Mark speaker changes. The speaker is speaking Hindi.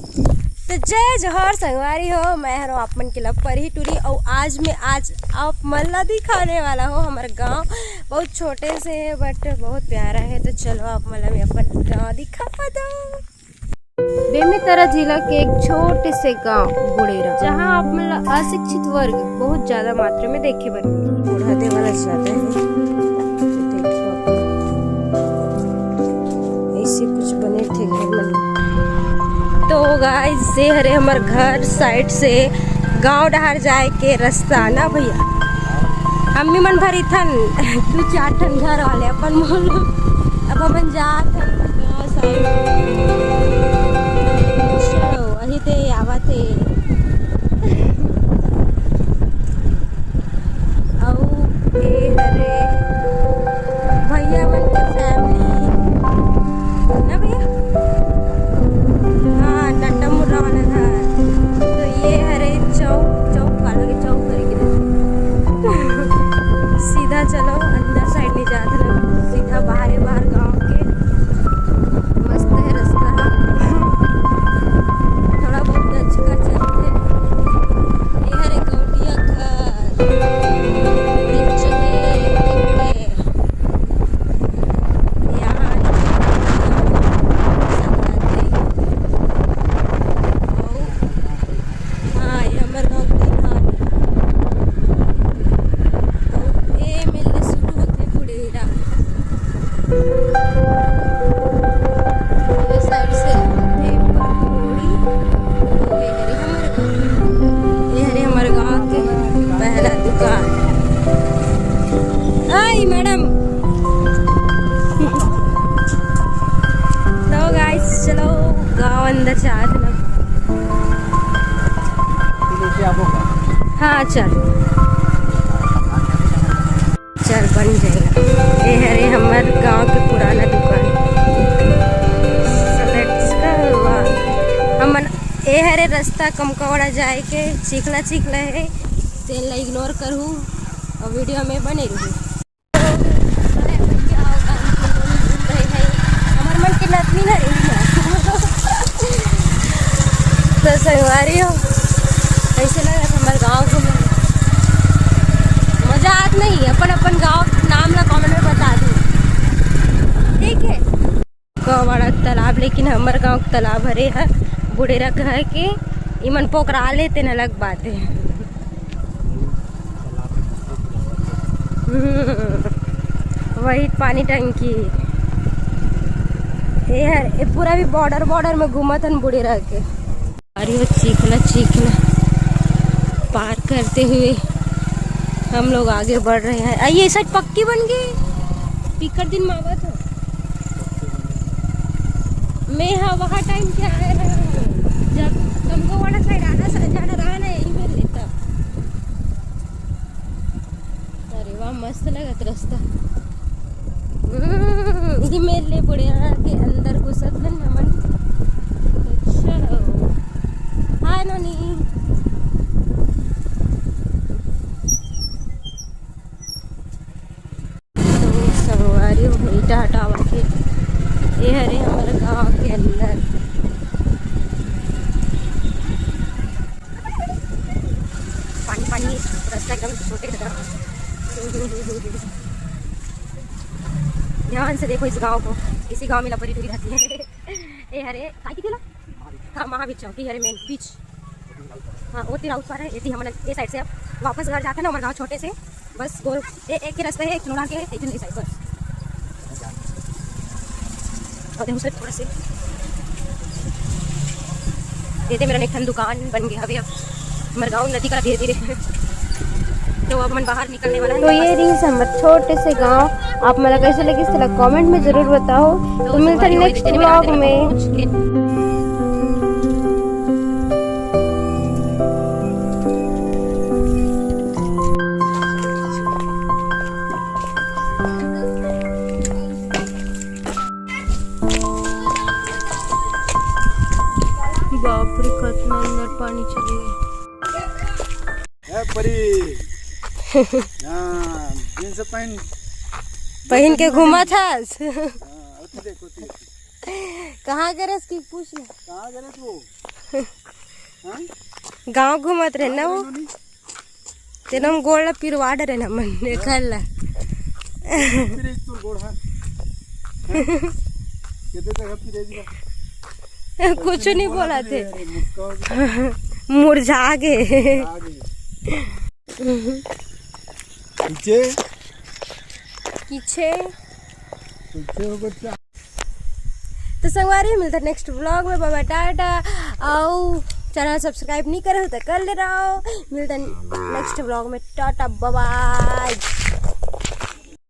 Speaker 1: तो जय जोहर संगवारी हो, मैं हूँ आप मन के लब पर ही टूरी। और आज आप मल्ला दिखाने वाला हो। हमारा गांव बहुत छोटे से है बट बहुत प्यारा है। तो चलो आप मल्ला में अपन गांव दिखा दो। बेमेतरा जिला के एक छोटे से गांव बुढ़ेरा, जहां आप मतलब अशिक्षित वर्ग बहुत ज्यादा मात्रा में देखे बने। बुढ़ाते वाला ज्यादा है, ऐसे कुछ बने थे घर में। तो गाइस से हरे हमार घर साइड से गांव डहार जाए के रास्ता ना भैया। अम्मी मन भरी थन 2-4 ठन घर वाले अपन मोल। अब अपन जात गांव साइड अही ते आवत है। और ए हरे भैया मन के फैमिली ना भैया, हाँ नट्टा मुर्रा वाला घर। तो ये हरे चौक कालो के चौक करके सीधा चलो, अंदर साइड नहीं जाते ना, सीधा बाहर गांव के। मस्त है रास्ता, थोड़ा बहुत अच्छा चलते। ये हरे गौटिया घर मैडम। तो गाइस चलो गांव अंदर चाहते ना। हाँ चल बन जाएगा। ये हरे हमार गांव के पुराना दुकान। हमन ये हरे रास्ता कमकवड़ा जाए के सीखना है, तेल इग्नोर करूँ और वीडियो में बने रहूँ। तो संगवारी हो, ऐसे लग रहा है हमारे गाँव को मजा आत नहीं। अपन गाँव नाम ला कमेंट में बता दूँ, ठीक है। गाँव बड़ा तालाब, लेकिन हमारे गाँव तालाब हरे है बुढ़ेरा कह के इमन पोखरा लेते न अलग बात है। वही पानी टंकी ये पूरा भी बॉर्डर में घूमत हन बुढ़ेरा के। अरे चीखना पार करते हुए हम लोग आगे बढ़ रहे हैं। ये साइड पक्की बन गई, पिकर दिन मावा था मैं। हाँ वहाँ टाइम क्या है जब तुमको वाला साइड जाना रहा ना, यही में लेता। अरे वाह मस्त लगत रास्ता। ये मेरे लिए बुढ़िया के अंदर घुसत है नमन। हाय नानी। तो संगवारी ईटा हटावा के ये हरे हमारे गाँव के अंदर। पानी रास्ता एकदम छोटे ध्यान से देखो इस गांव को। इसी गांव में लपरी टूरी रहती है। ये हरे काय हाँ महावीर चौक हरे मेन बीच। हाँ वो तेरा ऊपर है। ये हम ये साइड से अब वापस घर जाते हैं ना, हमारे गाँव छोटे से बस गोल एक ही रास्ता है, एक चुनाव के एक दिन साइड बस। और उस थोड़ा से ये मेरा एक दुकान बन गया अभी। अब हमारे गाँव नदी का धीरे धीरे तो अब मन बाहर निकलने वाला है। तो ये रही हमारे छोटे से गांव। आप मतलब कैसे लगे इस तरह कमेंट में जरूर बताओ। तो मिलते हैं नेक्स्ट व्लॉग में। बाप रे कितना अंदर पानी चले गया।
Speaker 2: परी जींस
Speaker 1: पहन के घूमा था।
Speaker 2: देखो
Speaker 1: कहाँ गए पूछ ले।
Speaker 2: कहाँ गए तू?
Speaker 1: गाँव घूमत रहे ना वो तेना हम गोड़ पिरवाड़ रहे ना मन देखल ला कुछ नहीं बोला थे मुरझा गए। पीछे तो संगवारी मिलता नेक्स्ट व्लॉग में। बाबा टाटा। आओ चैनल सब्सक्राइब नहीं करे हो तो कर ले रहा हो। मिलता नेक्स्ट व्लॉग में। Tata bye.